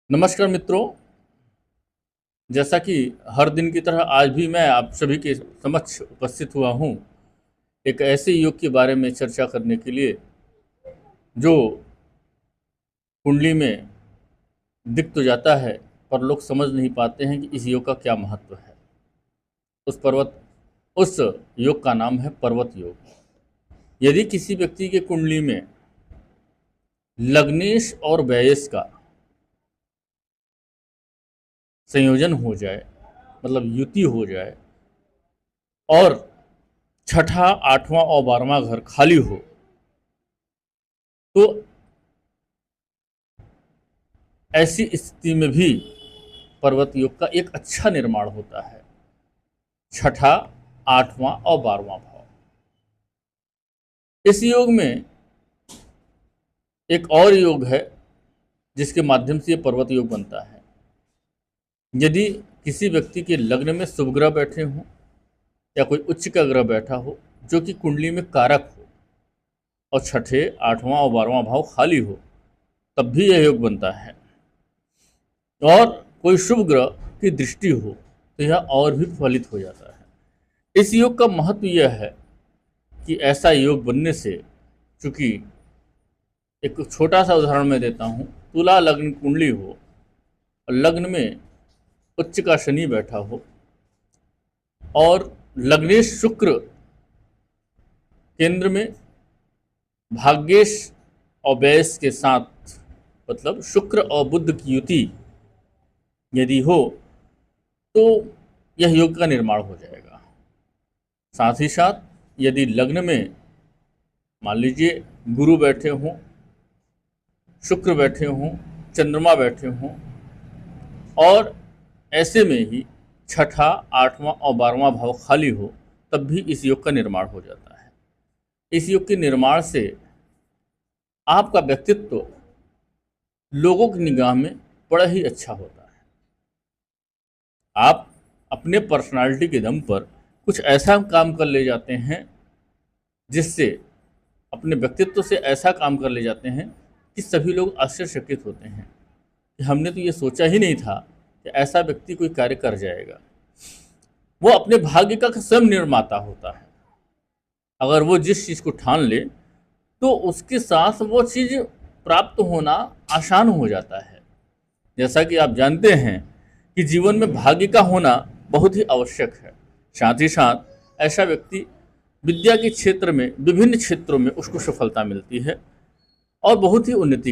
नमस्कार मित्रों। जैसा कि हर दिन की तरह आज भी मैं आप सभी के समक्ष उपस्थित हुआ हूँ एक ऐसे योग के बारे में चर्चा करने के लिए जो कुंडली में दिख तो जाता है पर लोग समझ नहीं पाते हैं कि इस योग का क्या महत्व है। उस योग का नाम है पर्वत योग। यदि किसी व्यक्ति के कुंडली में लग्नेश और व्ययेश का संयोजन हो जाए, मतलब युति हो जाए, और छठा, आठवां और 12वां घर खाली हो, तो ऐसी स्थिति में भी पर्वत योग का एक अच्छा निर्माण होता है। छठा, आठवां और 12वां भाव। इस योग में एक और योग है जिसके माध्यम से ये पर्वत योग बनता है। यदि किसी व्यक्ति के लग्न में शुभ ग्रह बैठे हों या कोई उच्च का ग्रह बैठा हो जो कि कुंडली में कारक हो और छठे, आठवां और 12वां भाव खाली हो, तब भी यह योग बनता है। और कोई शुभ ग्रह की दृष्टि हो तो यह और भी फलित हो जाता है। इस योग का महत्व यह है कि ऐसा योग बनने से, चूंकि एक छोटा सा उदाहरण मैं देता हूँ, तुला लग्न कुंडली हो और लग्न में उच्च का शनि बैठा हो और लग्नेश शुक्र केंद्र में भाग्येश और व्ययेश के साथ, मतलब शुक्र और बुध की युति यदि हो तो यह योग का निर्माण हो जाएगा। साथ ही साथ यदि लग्न में मान लीजिए गुरु बैठे हों, शुक्र बैठे हों, चंद्रमा बैठे हों और ऐसे में ही छठा, आठवां और 12वां भाव खाली हो, तब भी इस योग का निर्माण हो जाता है। इस योग के निर्माण से आपका व्यक्तित्व लोगों की निगाह में बड़ा ही अच्छा होता है। आप अपने पर्सनालिटी के दम पर कुछ ऐसा काम कर ले जाते हैं जिससे, अपने व्यक्तित्व से ऐसा काम कर ले जाते हैं कि सभी लोग आश्चर्यचकित होते हैं कि हमने तो ये सोचा ही नहीं था कि ऐसा व्यक्ति कोई कार्य कर जाएगा। वो अपने भाग्य का स्वयं निर्माता होता है। अगर वो जिस चीज़ को ठान ले तो उसके साथ वो चीज़ प्राप्त होना आसान हो जाता है। जैसा कि आप जानते हैं कि जीवन में भाग्य का होना बहुत ही आवश्यक है। साथ ही साथ ऐसा व्यक्ति विद्या के क्षेत्र में, विभिन्न क्षेत्रों में उसको सफलता मिलती है और बहुत ही उन्नति